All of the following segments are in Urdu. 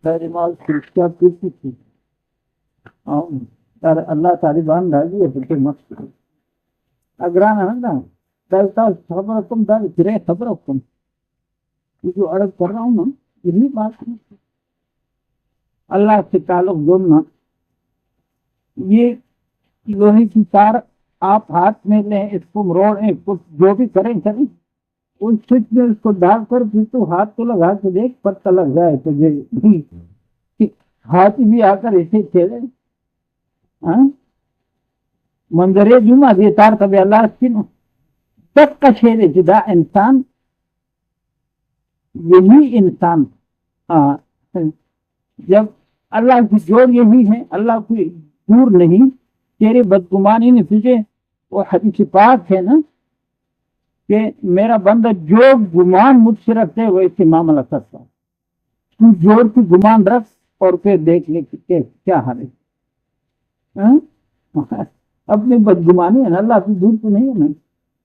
نماز کیا کرتی تھی اللہ طالبان ڈالی ہے بالکل مست اگران ہے نا دلتا خبر حکم دار گرے خبر حکم یہ جو عرض کر رہا ہوں نا یہی بات ہے اللہ سے تعلق جوڑنا یہ لوہے کی تار آپ ہاتھ میں لیں اس کو مروڑیں کچھ جو بھی کریں اس سوئچ میں اس کو ڈال کر پھر تو ہاتھ کو لگا کے دیکھ پتہ لگ جائے تو ہاتھ بھی آ کر ایسے کھیلے منظر جمعہ یہ تار کبھی اللہ کی تک کا شیر جدا انسان یہی انسان جب اللہ کی جوڑ یہی ہے اللہ کوئی دور نہیں تیرے بدگمانی نے تجھے وہ حدیث پاک ہے نا کہ میرا بندہ جو گمان مجھ سے رکھتے ویسے معاملہ کرتا تو جوڑ کی گمان رکھ اور پھر دیکھ لے کہ کیا حال ہے اپنی بدگمانی ہے نا اللہ سے دور تو نہیں ہے نا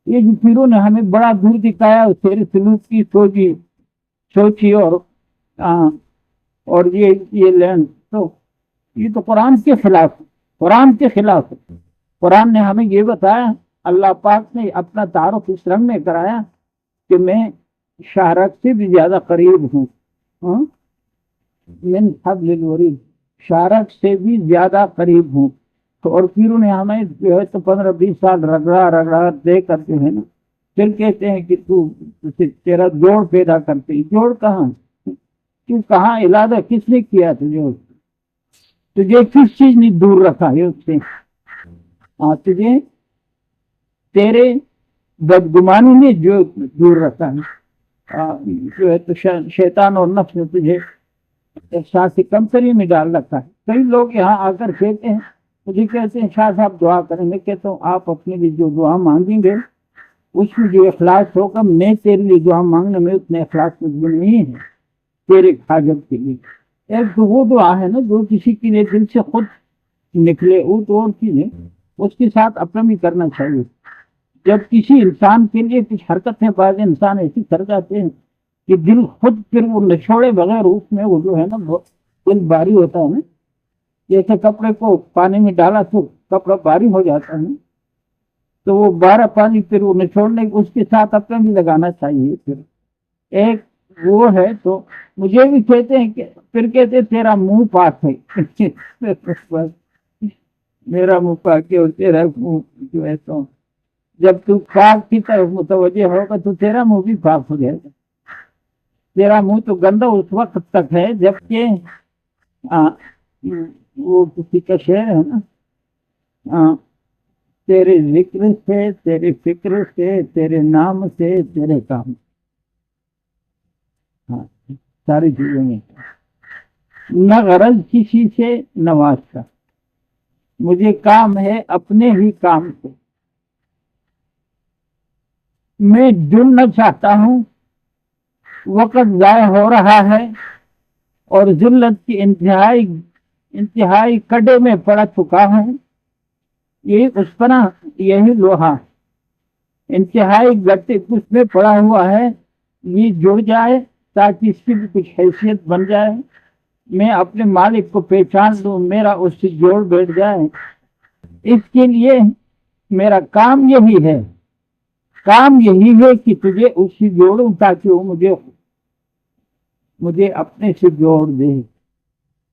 یہ جو پیروں نے ہمیں بڑا دور دکھایا تیرے سلوک کی سوچی اور یہ لین تو یہ تو قرآن کے خلاف ہے قرآن نے ہمیں یہ بتایا اللہ پاک نے اپنا تعارف اس رنگ میں کرایا کہ میں شارک سے بھی زیادہ قریب ہوں من حبل الورید شارک سے بھی زیادہ قریب ہوں اور پیروں نے ہمیں جو ہے تو 15-20 سال رگڑا دے کر جو ہے نا پھر کہتے ہیں کہ تیرا جوڑ پیدا کرتے جوڑ کہاں کیوں کہاں علادہ کس نے کیا تجھے کس چیز نے دور رکھا ہے اس سے تجھے تیرے بدگمانی نے جو دور رکھا ہے جو ہے تو شیطان اور نفس نے تجھے احساس کمتری میں ڈال رکھا ہے کئی لوگ یہاں آ کر کہتے ہیں مجھے کہتے ہیں شاہ صاحب دعا کریں میں کہتا ہوں آپ اپنے لیے جو دعا مانگیں گے اس میں جو اخلاص ہوگا میں تیرے لیے دعا مانگنے میں اتنے اخلاص مضبوط نہیں ہے تیرے حاجت کے لیے ایک تو وہ دعا ہے نا جو کسی کے لیے دل سے خود نکلے وہ تو اور چیزیں اس کے ساتھ اپنا بھی کرنا چاہیے جب کسی انسان کے لیے کچھ حرکت ہے بعض انسان ایسی کر جاتے ہیں کہ دل خود پھر وہ نچوڑے بغیر اس میں وہ جو ہے نا بہت دل بھاری ہوتا ہے نا جیسے کپڑے کو پانی میں ڈالا تو کپڑا بھاری ہو جاتا ہے تو وہ بارہ پانی پھر وہ نچوڑنے اس کے ساتھ اپنا بھی لگانا چاہیے پھر ایک وہ ہے تو مجھے بھی کہتے ہیں کہ پھر کہتے تیرا منہ پاک ہے میرا منہ پاک ہے اور تیرا منہ جو ہے تو جب تو پاک کی طرف متوجہ ہوگا تو تیرا منہ بھی پاک ہو جائے گا تیرا منہ تو گندا اس وقت تک ہے جبکہ وہ کسی کا شعر ہے نا تیرے ذکر سے تیرے فکر سے تیرے نام سے تیرے کام ساری چیزوں میں نہ غرض کسی سے نواز کا مجھے کام ہے اپنے ہی کام سے میں جڑنا چاہتا ہوں وقت ضائع ہو رہا ہے اور ذلت کی انتہائی کڈے میں پڑ چکا ہوں یہی اس پر یہی لوہا انتہائی گٹے کچھ میں پڑا ہوا ہے یہ جڑ جائے تاکہ اس کی بھی کچھ حیثیت بن جائے میں اپنے مالک کو پہچان لوں میرا اس سے جوڑ بیٹھ جائے اس کے لیے میرا کام یہی ہے کہ تجھے اس سے جوڑوں تاکہ وہ مجھے اپنے سے جوڑ دے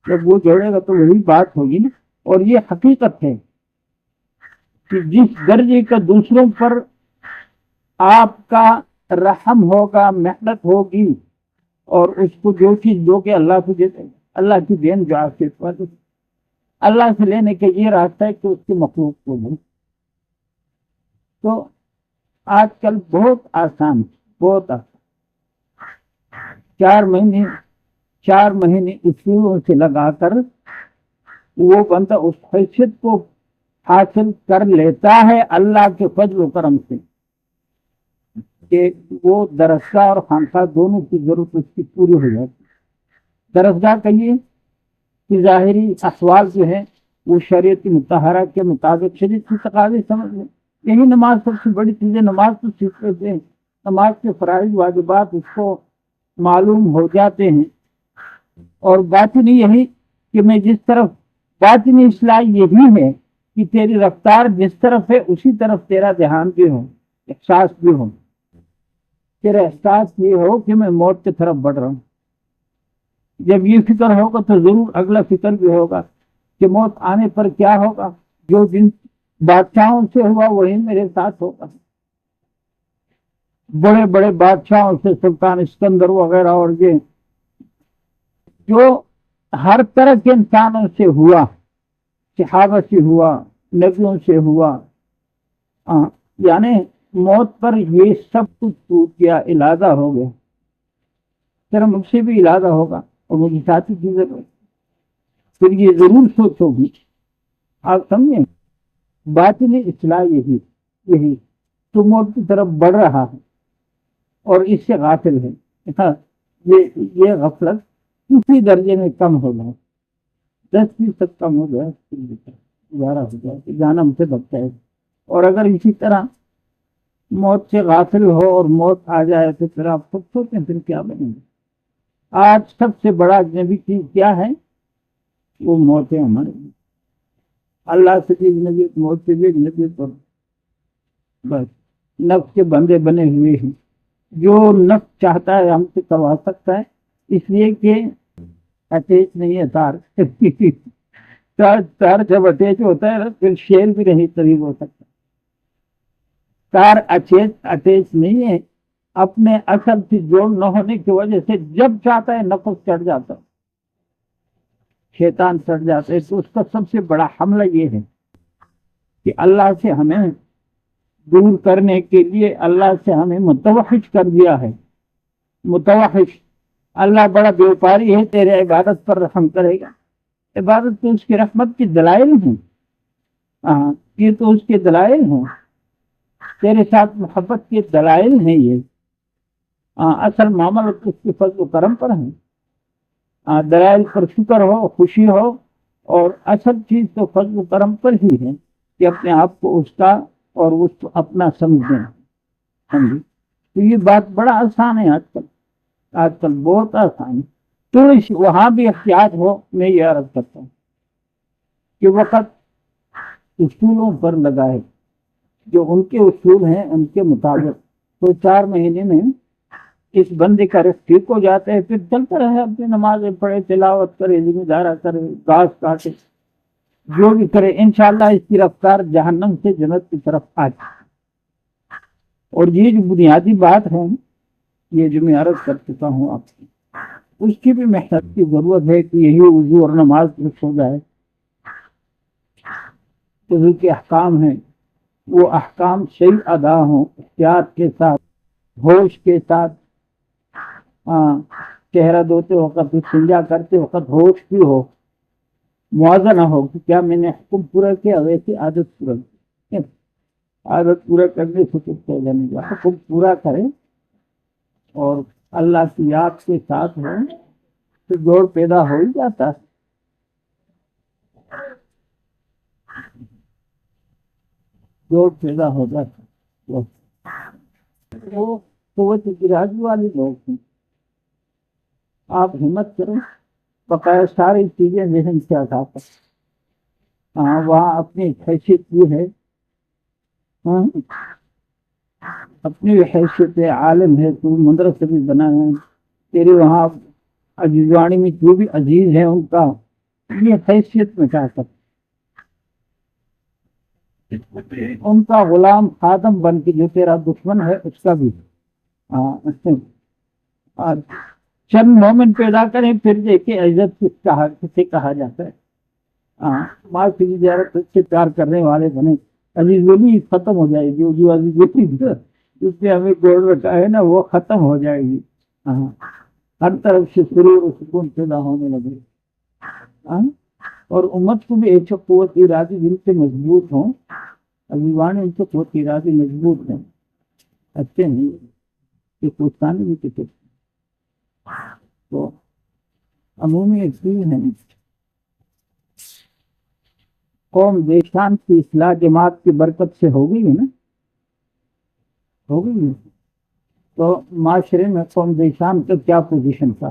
جب وہ جوڑے گا تو وہی بات ہوگی نا اور یہ حقیقت ہے کہ جس درجے کا دوسروں پر آپ کا رحم ہوگا محنت ہوگی اور اس کو جو چیز جو کہ اللہ کو دیتے اللہ کی دین جو آپ کے پاس اللہ سے لینے کا یہ راستہ ہے کہ اس کے مخلوق کو دیں تو آج کل بہت آسان 4 مہینے اصولوں سے لگا کر وہ بندہ اس حیثیت کو حاصل کر لیتا ہے اللہ کے فضل و کرم سے کہ وہ درسگاہ اور خانقاہ دونوں کی ضرورت اس کی پوری ہو جاتی درسگاہ کہیے کہ ظاہری احوال جو ہے وہ شریعت مطہرہ کے مطابق شریعت کی تقاضے سمجھ لیں یہی نماز سب سے بڑی چیز ہے نماز تو سیکھ لیتے ہیں نماز کے فرائض واجبات اس کو معلوم ہو جاتے ہیں اور باطنی یہی کہ میں جس طرف باطنی اصلاح یہی ہے کہ تیری رفتار جس طرف ہے اسی طرف تیرا دھیان بھی ہو، احساس بھی ہو، تیرا احساس یہ ہو کہ میں موت کی طرف بڑھ رہا ہوں۔ جب یہ فکر ہوگا تو ضرور اگلا فکر بھی ہوگا کہ موت آنے پر کیا ہوگا، جو جن بادشاہوں سے ہوا وہی میرے ساتھ ہوگا۔ بڑے بڑے بادشاہوں سے، سلطان اسکندر وغیرہ، اور یہ جو ہر طرح کے انسانوں سے ہوا، صحابہ سے ہوا، نبیوں سے ہوا، یعنی موت پر یہ سب کچھ ٹوٹ گیا، علادہ ہو گیا۔ پھر مجھ سے بھی علادہ ہوگا اور مجھے ساتھی کی ضرورت، پھر یہ ضرور سوچو گی۔ آپ سمجھیں، باطنی اصلاح یہی تو موت کی طرف بڑھ رہا ہے اور اس سے غافل ہے۔ یہ غفلت اسی درجے میں کم ہو جائے، 10% کم ہو جائے، گزارا ہو جائے کہ جانا مجھ سے بچتا ہے۔ اور اگر اسی طرح موت سے غافل ہو اور موت آ جائے تو پھر آپ خود سوچیں پھر کیا بنیں گے۔ آج سب سے بڑا اجنبی چیز کیا ہے؟ وہ موت ہے ہمارے۔ اللہ سے بھی اجنبی، موت سے بھی اجنبی، پر بس نفس کے بندے بنے ہوئے ہیں۔ جو نفس چاہتا ہے ہم سے کروا سکتا ہے، اس لیے کہ اٹیچ نہیں ہے تار۔ تار جب اٹیچ ہوتا ہے پھر شیر بھی نہیں قریب ہو سکتا۔ تار اٹیچ نہیں ہے، اپنے اصل سے جوڑ نہ ہونے کی وجہ سے جب چاہتا ہے نفس چڑھ جاتا، شیطان چڑھ جاتا ہے۔ تو اس کا سب سے بڑا حملہ یہ ہے کہ اللہ سے ہمیں دور کرنے کے لیے اللہ سے ہمیں متوحش کر دیا ہے۔ متوحش، اللہ بڑا بیوپاری ہے، تیرے عبادت پر رحم کرے گا۔ عبادت تو اس کی رحمت کی دلائل ہیں، یہ تو اس کے دلائل ہیں، تیرے ساتھ محبت کے دلائل ہیں۔ یہ اصل معاملہ اس کے فضل و کرم پر ہے۔ دلائل پر شکر ہو، خوشی ہو، اور اصل چیز تو فضل و کرم پر ہی ہے کہ اپنے آپ کو اس کا اور اس کو اپنا سمجھیں۔ تو یہ بات بڑا آسان ہے آج کل بہت آسان ہے۔ تھوڑی سی وہاں بھی احتیاط ہو، میں یہ عرض کرتا ہوں کہ وقت اصولوں پر لگائے، جو ان کے اصول ہیں ان کے مطابق، تو 4 مہینے میں اس بندے کا رزق ٹھیک ہو جاتا ہے، پھر چلتا رہے، اپنی نمازیں پڑھے، تلاوت کرے، ذمہ دارہ کرے، گھاس کاٹے، جو بھی کرے، انشاءاللہ اس کی رفتار جہنم سے جنت کی طرف آ جائے۔ اور یہ جو بنیادی بات ہے، یہ جو میں عرض کر چکا ہوں آپ سے، اس کی بھی محنت کی ضرورت ہے کہ یہی وضو اور نماز درست ہو جائے۔ وضو کے احکام ہیں، وہ احکام صحیح ادا ہوں، احتیاط کے ساتھ، ہوش کے ساتھ، چہرہ دھوتے وقت، استنجا کرتے وقت ہوش بھی ہو، موازنہ ہو کہ کیا میں نے حکم پورا کیا، ویسے عادت پورا کی۔ عادت پورا کرنے سے کچھ ہو جانے گا، حکم پورا کرے اور اللہ کی یاد کے ساتھ ہو تو جوڑ پیدا ہو ہی جاتا ہے۔ جوڑ پیدا ہو جاتا ہے۔ وہ قوت ارادی والے لوگ ہیں، آپ ہمت کریں، بقایا ساری چیزیں ذہن سے اٹھا کر، وہاں اپنی حیثیت یہ ہے، اپنی حیثیت عالم ہے، تو مدرسے بھی بنا ہے تیری، وہاں عزیزوانی میں جو بھی عزیز ہے ان کا یہ حیثیت میں کیا کر، ان کا غلام خادم بن کے جو تیرا دشمن ہے اس کا بھی چند مومن پیدا کریں، پھر دیکھیں عزت کسے کہا جاتا ہے۔ ماں کی زیارت سے پیار کرنے والے بنے، عزیز ولی ختم ہو جائے گی، جو عزیز ولی جس نے ہمیں گوڑ رکھا ہے نا وہ ختم ہو جائے گی، ہر طرف سے سرور و سکون پیدا ہونے لگے، اور امت کو بھی ایسے قوت ارادی جن سے مضبوط ہوں، عزیزان ان سے قوت ارادی مضبوط ہیں، اچھے نہیں کہ پوچھتانے بھی کسی تو عمومی ایک چیز ہے۔ قوم دیشان کی اصلاح جماعت کی برکت سے ہو گئی ہے نا، ہو گئی ہے، تو معاشرے میں قوم دیشان کا کیا پوزیشن تھا؟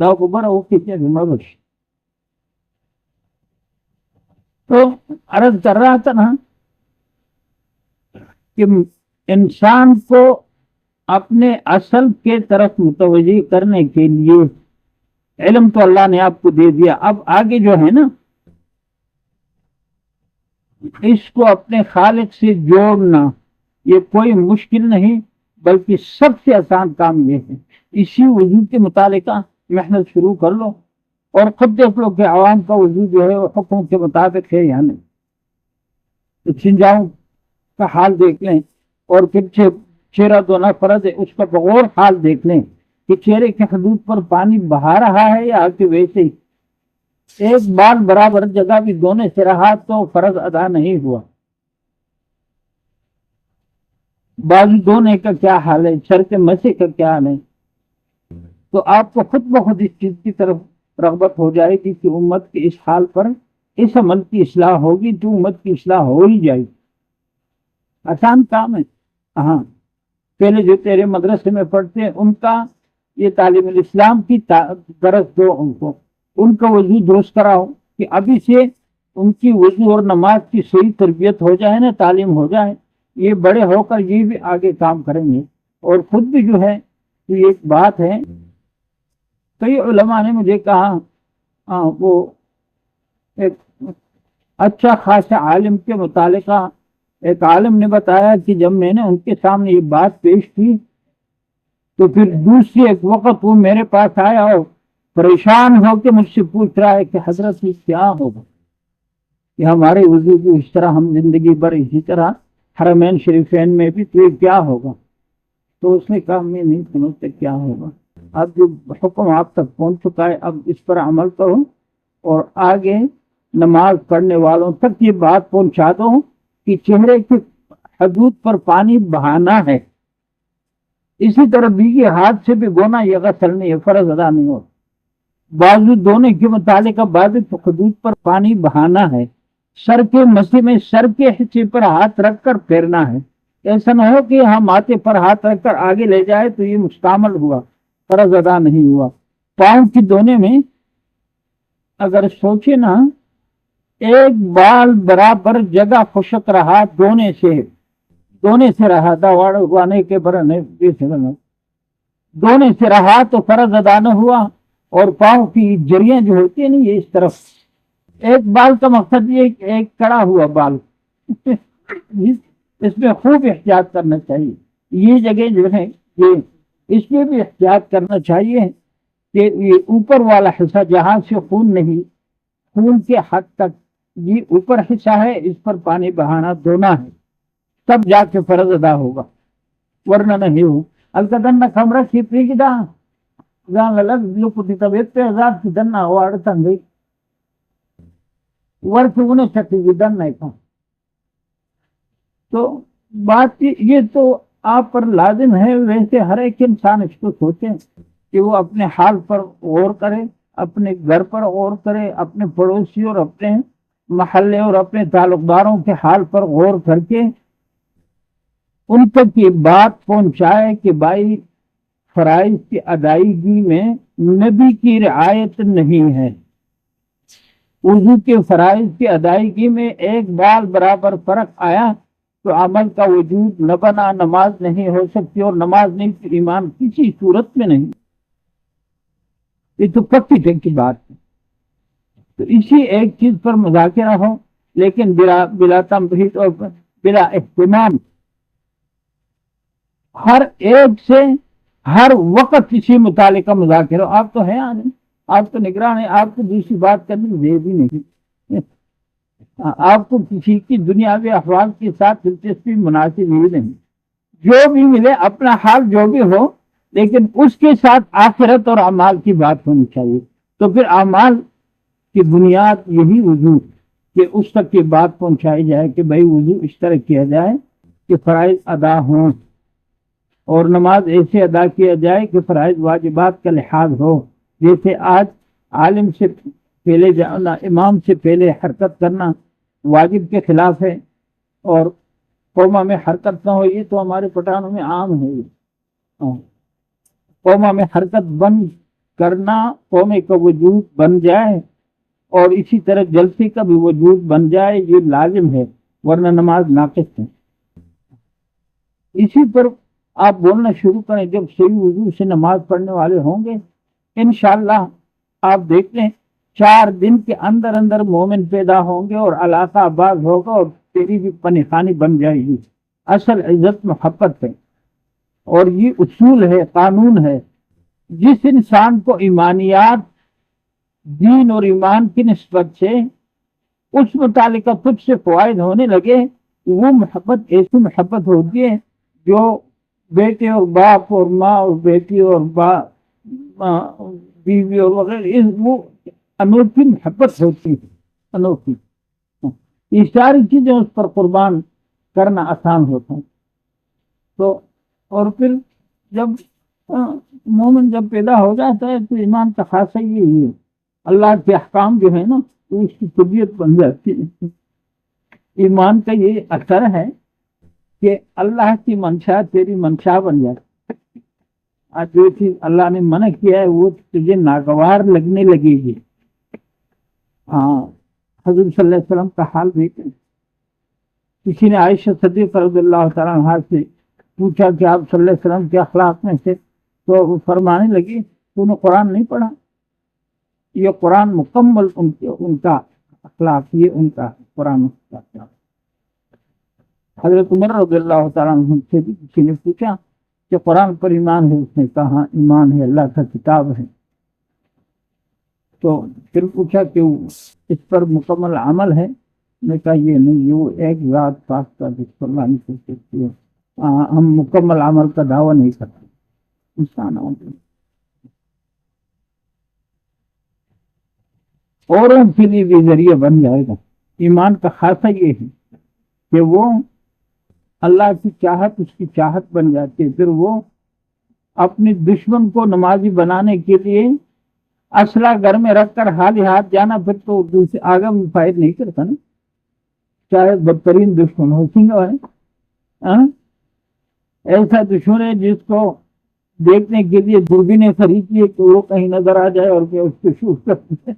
دا کو برا وہ کتنے مبش. تو عرض کر رہا تھا نا کہ انسان کو اپنے اصل کے طرف متوجہ کرنے کے لیے علم تو اللہ نے آپ کو دے دیا. اب آگے جو ہے نا اس کو اپنے خالق سے جوڑنا یہ کوئی مشکل نہیں بلکہ سب سے آسان کام یہ ہے. اسی وضو کے متعلقہ محنت شروع کر لو اور خود دیکھ لو کہ عوام کا وضو جو ہے وہ حکم کے مطابق ہے یا نہیں. تو چھنجاؤں کا حال دیکھ لیں اور پھر چہرہ دھونا فرض ہے اس کا بغور حال دیکھ لیں کہ چہرے کے حدود پر پانی بہا رہا ہے یا کہ ویسے ہی. ایک بال برابر جگہ بھی دھونے سے رہا تو فرض ادا نہیں ہوا. بازو دھونے کا کیا حال ہے, سر کے مسے کا کیا حال ہے. تو آپ کو خود بخود اس چیز کی طرف رغبت ہو جائے گی کہ امت کے اس حال پر اس عمل کی اصلاح ہوگی تو امت کی اصلاح ہو ہی جائے گی. آسان کام ہے. ہاں پہلے جو تیرے مدرسے میں پڑھتے ہیں ان کا یہ تعلیم الاسلام کی درس دو, ان کا وضو درست کراؤ کہ ابھی سے ان کی وضو اور نماز کی صحیح تربیت ہو جائے نا, تعلیم ہو جائے. یہ بڑے ہو کر یہ بھی آگے کام کریں گے. اور خود بھی جو ہے یہ ایک بات ہے, کئی علماء نے مجھے کہا وہ ایک اچھا خاصا عالم کے متعلقہ ایک عالم نے بتایا کہ جب میں نے ان کے سامنے یہ بات پیش کی تو پھر دوسری ایک وقت وہ میرے پاس آیا اور پریشان ہو کے مجھ سے پوچھ رہا ہے کہ حضرت یہ کیا ہوگا کہ ہمارے وضو کی اس طرح ہم زندگی بھر اسی طرح حرمین شریفین میں بھی تو یہ کیا ہوگا. تو اس نے کہا میں نہیں سمجھتا کیا ہوگا. اب جو حکم آپ تک پہنچ چکا ہے اب اس پر عمل کرو اور آگے نماز پڑھنے والوں تک یہ بات پہنچا دو کہ چہرے کی حدود پر پانی بہانا ہے. اسی طرح بیگی ہاتھ سے بھی گونا یہ غسل نہیں ہے, فرض ادا نہیں ہو. بازو دھونے کے متعلق بازو کی حدود پر پانی بہانا ہے. سر کے مسے میں سر کے حصے پر ہاتھ رکھ کر پھیرنا ہے. ایسا نہ ہو کہ ہم ماتھے پر ہاتھ رکھ کر آگے لے جائے تو یہ مستعمل ہوا, فرض ادا نہیں ہوا. پاؤں کی دھونے میں اگر سوچے نا ایک بال برابر جگہ خشک رہا دھونے سے رہا دوانے کے برنے دھونے سے رہا تو فرض ادا نہ ہوا. اور پاؤں کی جریاں جو ہوتی ہیں نا یہ اس طرف ایک بال کا مقصد یہ ایک کڑا ہوا بال اس میں خوب احتیاط کرنا چاہیے. یہ جگہ جو ہے یہ اس میں بھی احتیاط کرنا چاہیے کہ یہ اوپر والا حصہ جہاں سے خون نہیں, خون کے حد تک یہ اوپر حصہ ہے, اس پر پانی بہانا دھونا ہے تب جا کے فرض ادا ہوگا, ورنہ نہیں ہو. القدن نہ کمرہ سیپری کی دا جان لگ لوگ طبیعت پہ ہزار کی دن نہ ہوا گئی ورک انہیں شکل دن نہیں تھا. تو بات یہ تو آپ پر لازم ہے. ویسے ہر ایک انسان اس کو سوچے کہ وہ اپنے حال پر غور کرے, اپنے گھر پر غور کرے, اپنے پڑوسی اور اپنے محلے اور اپنے تعلق داروں کے حال پر غور کر کے ان تک یہ بات پہنچائے کہ بھائی فرائض کی ادائیگی میں نبی کی رعایت نہیں ہے. وضو کے فرائض کی ادائیگی میں ایک بال برابر فرق آیا تو عمل کا وجود نہ بنا, نماز نہیں ہو سکتی اور نماز نہیں پھر ایمان کسی صورت میں نہیں. یہ تو پکی ٹکی بات ہے. تو اسی ایک چیز پر مذاکرہ ہو لیکن بلا تمہید اور بلا اہتمام ہر ایک سے ہر وقت اسی متعلقہ مذاکرہ. آپ تو ہیں آنے, آپ تو نگران ہیں, آپ کو دوسری بات کرنے دے بھی نہیں, آپ کو کسی کی دنیاوی احوال کے ساتھ دلچسپی مناسب ہی نہیں. جو بھی ملے اپنا حال جو بھی ہو لیکن اس کے ساتھ آخرت اور اعمال کی بات ہونی چاہیے. تو پھر اعمال کی بنیاد یہی وضو کہ اس تک یہ بات پہنچائی جائے کہ بھائی وضو اس طرح کیا جائے کہ فرائض ادا ہوں اور نماز ایسے ادا کیا جائے کہ فرائض واجبات کا لحاظ ہو. جیسے آج عالم سے پہلے جانا, امام سے پہلے حرکت کرنا واجب کے خلاف ہے اور قوما میں حرکت نہ ہو, یہ تو ہمارے پٹھانوں میں عام ہے. قوما میں حرکت بند کرنا قوم کا وجود بن جائے اور اسی طرح جلسے کا بھی وجود بن جائے، یہ لازم ہے، ورنہ نماز ناقص ہے۔ اسی پر آپ بولنا شروع کریں، جب صحیح وضو سے نماز پڑھنے والے ہوں گے انشاءاللہ آپ دیکھ لیں 4 دن کے اندر اندر مومن پیدا ہوں گے اور علاقہ آباد ہوگا اور تیری بھی پنہانی بن جائے گی۔ اصل عزت محبت ہے، اور یہ اصول ہے، قانون ہے۔ جس انسان کو ایمانیات، دین اور ایمان کی نسبت سے اس متعلقہ کچھ سے فوائد ہونے لگے، وہ محبت ایسی محبت ہوتی ہے جو بیٹے اور باپ اور ماں اور بیٹی اور بیوی اور وغیرہ، وہ انوکھی محبت ہوتی ہے، انوکھی۔ یہ ساری چیزیں اس پر قربان کرنا آسان ہوتا ہے۔ تو اور پھر جب مومن جب پیدا ہو جاتا ہے تو ایمان کا خاصہ یہ ہے، اللہ کے احکام جو ہے نا تو اس کی طبیعت بن جاتی ہے۔ ایمان کا یہ اثر ہے کہ اللہ کی منشا تیری منشا بن جاتی ہے، اور جو چیز اللہ نے منع کیا ہے وہ تجھے ناگوار لگنے لگے گی۔ ہاں، حضرت صلی اللہ علیہ وسلم کا حال دیکھیں، کسی نے عائشہ صدیقہ رضی اللہ تعالیٰ عنہا سے پوچھا کہ آپ صلی اللہ علیہ وسلم کے اخلاق میں سے، تو وہ فرمانے لگی تو نے قرآن نہیں پڑھا؟ یہ قرآن مکمل ان کا اخلاق، یہ ان کا قرآن کا اخلاق۔ حضرت عمر رضی اللہ تعالیٰ عنہ سے بھی کسی نے پوچھا کہ قرآن پر ایمان ہے؟ اس نے کہا ایمان ہے، اللہ کا کتاب ہے۔ تو پھر پوچھا کہ اس پر مکمل عمل ہے؟ میں کہا یہ نہیں، یہ وہ ایک ذات پاک کا جس پر اللہ نے سکتی ہے، ہم مکمل عمل کا دعویٰ نہیں کرتے انسان اوروں کے لیے بھی ذریعہ بن جائے گا۔ ایمان کا خاصہ یہ ہے کہ وہ اللہ کی چاہت اس کی چاہت بن جاتی ہے، پھر وہ اپنی دشمن کو نمازی بنانے کے لیے اسلحہ گھر میں رکھ کر خالی ہاتھ جانا، پھر تو دوسرے آگے میں فائد نہیں کرتا نا، چاہے بدترین دشمن ہو، سنگا ہے ایسا دشمن ہے جس کو دیکھنے کے لیے دوربینیں خریدتی ہے کہ وہ کہیں نظر آ جائے اور کہ اس کو شوٹ کرتے ہیں۔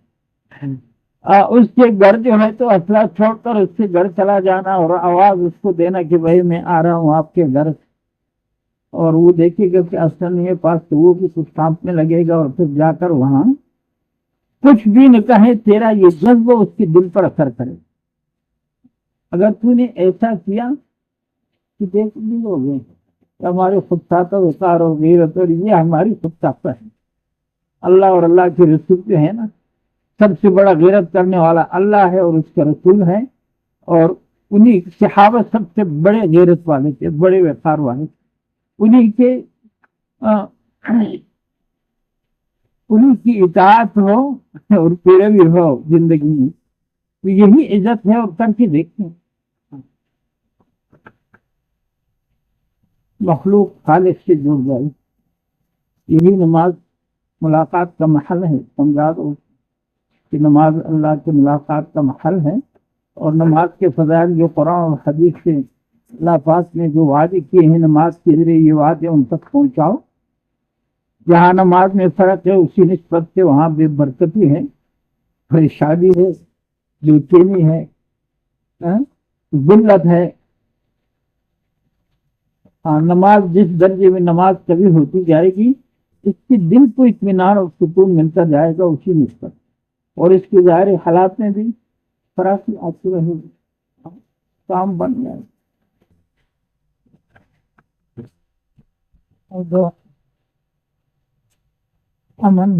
اس کے گھر جو ہے تو اسلحہ چھوڑ کر اس کے گھر چلا جانا اور آواز اس کو دینا کہ بھائی میں آ رہا ہوں آپ کے گھر، اور وہ دیکھے گا کہ اصل نہیں ہے پاس تو وہ بھی کچھ کانپنے لگے گا، اور پھر جا کر وہاں کچھ بھی نہ کہے تیرا یہ جذبہ اس کے دل پر اثر کرے۔ اگر تو نے ایسا کیا کہ دیکھ بھی ہو گئے ہمارے خود ساتھ وقار اور غیرت، اور یہ ہماری خود ساتھ ہے۔ اللہ اور اللہ کے رسول جو ہے نا، سب سے بڑا غیرت کرنے والا اللہ ہے اور اس کا رسول ہے، اور انہی صحابہ سب سے بڑے غیرت والے تھے، بڑے وقار والے تھے، انہی کی اطاعت ہو اور پیروی ہو زندگی میں، تو یہی عزت ہے۔ اور کر کے دیکھتے ہیں مخلوق خالق سے جڑ جائے، یہی نماز ملاقات کا محل ہے۔ سمجھا دو کہ نماز اللہ کے ملاقات کا محل ہے، اور نماز کے فضائل جو قرآن اور حدیث سے اللہ پاک نے جو وعدے کیے ہیں نماز کے ذریعے، یہ وعدے ان تک پہنچاؤ۔ جہاں نماز میں فرق ہے اسی نسبت سے وہاں بے برکتی ہے، پریشانی ہے، بے چینی ہے، ذلت ہے۔ نماز جس درجے میں نماز کبھی ہوتی جائے گی، اس کے دل کو اطمینان اور سکون ملتا جائے گا اسی نسبت، اور اس کے ظاہری حالات میں بھی فراخی آتی رہے گی، کام بن جائے گا۔ اور امن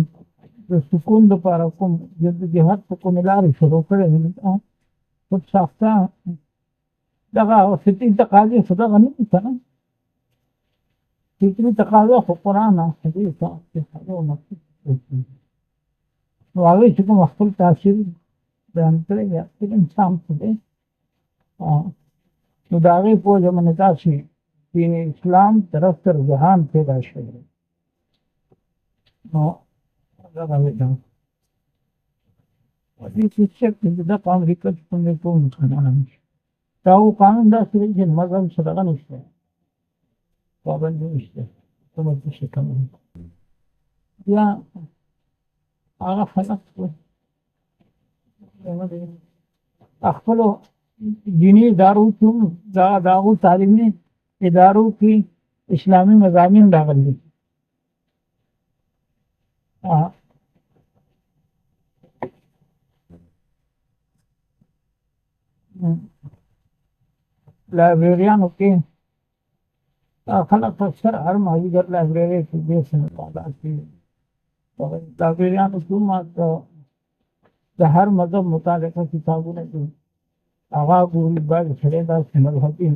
سکون دوپہر کو جہاد کو ملا رہی شروع کرے کچھ ساختہ لگا ستین تقاضی خدا نہیں تھا نا، اتنی تقاضا قرآن حدیث واقعی چکم مختل تاثیر بیان کرے گا، لیکن شام خدے داغی پو جمع تاثیر دین اسلام طرف تر جہان پیدا شده ودی کچھ دا قانون حکت کنگے تو مسلمانا نشد تاو قانون دا سرین جن مذہب صدقہ نشد پابندی نشد سمجھ شکم یا هغه خلق خپلو دینی ادارو کې داغو تعلیمي ادارو کې اسلامي مضامین راغلي. لائبریریانو کې خلق اکثر هر مازدیګر لائبریري کې دې سره مطالعه کوي. لائبریریانو کې ما د هر مذهب متعلقه کتابونه دي هغه ګوري. بعض سړی داسې مذهبي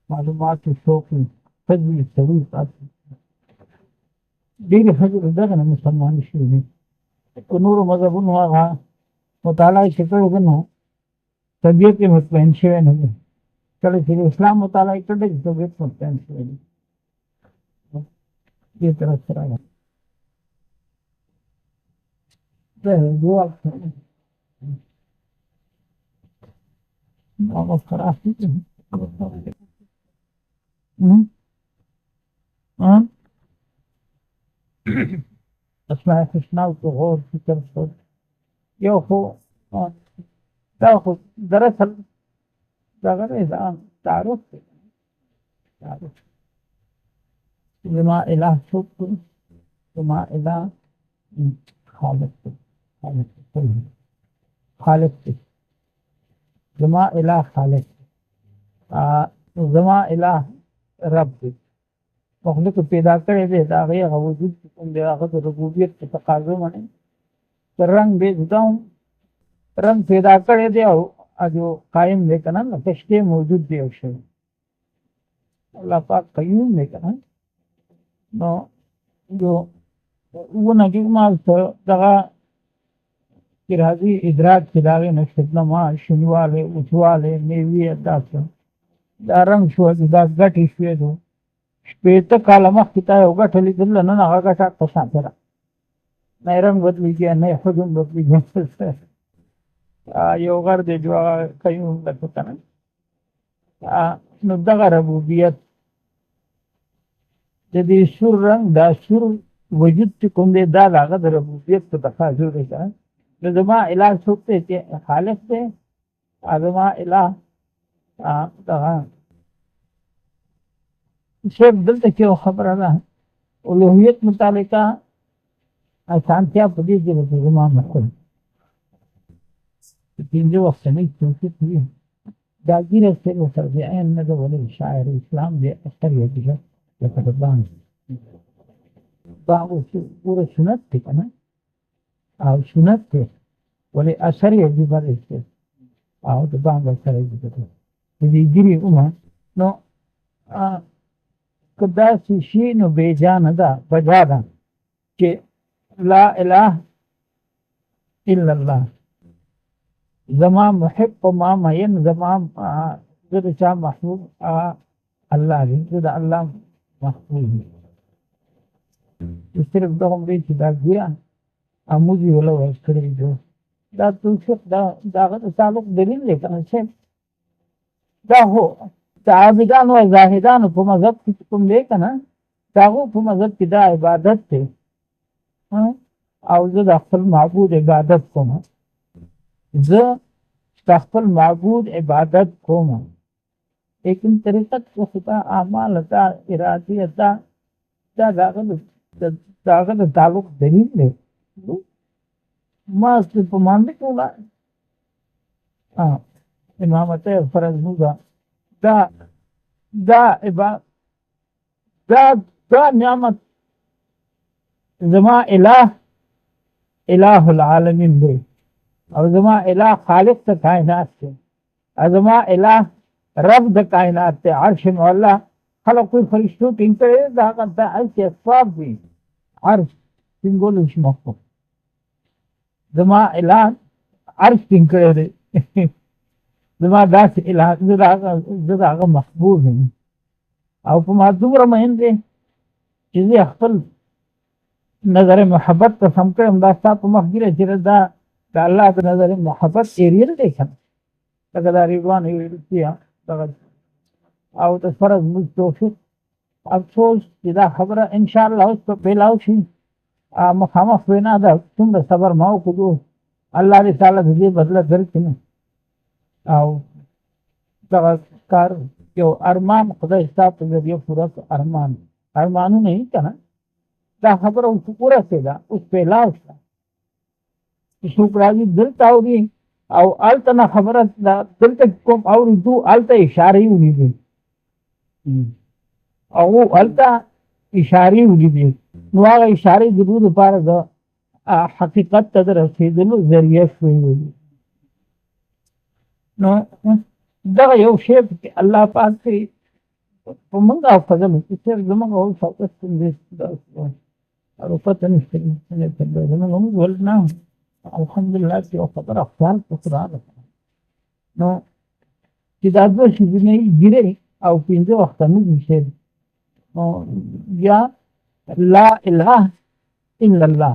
معلوماتو شوق وي ښځې سړي تاسو ډېرې ښځې دغه نه مسلمانې شوي دي. په نورو مذهبونو هغه مطالعه چې کړې ده نو طبیعت یې مطمئن شوی نه دی. کله چې د اسلام مطالعه یې کړې طبیعت مطمئن شوی دی. دې طرف سره دعا هغه خلاص دي. اسماء الحسنى وغور فکر شد یو خو دا خو دراصل دغه ځان تعارف دی. تعارف زما الہ څوک دی؟ زما الہ خالق دی. خالق دی. زما الہ خالق دی. زما الہ رب دی. مخلوق پیدا کړی دی د هغې هغه وجود چې کوم دی هغه د ربوبیت په تقاضو باندې رنګ بې جدا رنګ پیدا کړی دی او جو قائم دی که نه لکه شته موجود دی او شوی الله پاک قیوم دی که نه نو جو ونه کې ما دغه چې راځي ادراک چې د هغې نه شبنما شنوالی اوچوالی میوې داسې دا رنګ شو دا ګټې شوې دو شپېته کاله مخکې تا یو ګټه لیدله نن هغه ګټه په شانته ده نه یې رنګ بدلېږي نه یې حجم بدلېږي. یو غر دی جو هغه قیوم ده که نه نو دغه ربوبیت د دې سور رنګ دا سور وجود چې کوم دی دا د هغه د ربوبیت په تقاضو دی که نو زما الہ څوک دی چې خالق دی. زما الہ دغه صرف دلته کې یو خبره ده الوهیت متعلقه اسانتیا په دې کې ده چې زما مقصد پنځه وختنۍ توصیف وي دا ګیره سره تربیعین نه ده ولې شاعر اسلام دی اکثر یې کېږه لکه د بانک اوس پوره سنت دی که نه او سنت دی ولې اثر یې عجیبه دی او د بانک اثر عجیبه دی د دې ګیرې عمر نو که داسې شي نو بېجانه ده بجا ده چې لا اله الا الله زما محب په ما مین زما زه د چا محبوب الله دی زه د الله محبوب یم. صرف دغومره چې دا ګیره اموز یې وله ورکړی دی دا توصیف د هغه د تعلق دلیل دی که نه صاحب دا هو د عابدانو او زاهدانو په مذهب کې کوم دی که نه د هغو په مذهب کې دا عبادت دی او زه د خپل معبود عبادت کوم. زه د خپل معبود عبادت کوم لیکن طریقت کو خدا اعمال دا ارادي دا د هغه د تعلق دلیل دی. ما اصل په مانده کې ولا امامت فرض موږ دا نعمت زما الہ العالمین دی او زما الہ خالق د کائنات دی او زما الہ رب د کائنات دی. عرش مولا خلق کوئی فرشتو ټینګ کړی دا هغه د عرش اسباب دي عرش ټینګولو شي مخکې زما الہ عرش ټینګ کړی دی زما داسې الہ زه د هغه محبوب یم او په ما دومره مهم دی چې زه خپل نظر محبت ته سم کړم دا ستا په مخ ګیره چې دا د الله د نظر محبت ایریل دی که نه لکه دا رضوان ایریل دغه او د فرض موږ توفیق افسوس چې دا خبره انشاءالله اوس په پیلاو شي مخامخ وینا ده څومره صبر ما وکړو الله دې تعالی دې بدله درکړي او دغه کار یو ارمان خدای ستاسو په ذریعه پوره ارمانونه یې کنه دا خبره اوس پوره کېده اوس په لاس څوک راځي دلته اوري او الته نه خبره ده دلته کوم اوري تو الته اشاره ولیدي او الته اشاره ولیدي نو هغه اشاره د دې لپاره د حقیقت ته رسیدلو ذریعہ شوی نو دا یو شی چې الله پاک په موږ او فضل چې زموږ او فوکس دې او پته نشته چې زموږ ولنا الحمدلله چې او خبر افضل قرآن نو چې دا د شي نه ګیره او پینځه وخت نه شي نو یا لا اله الا الله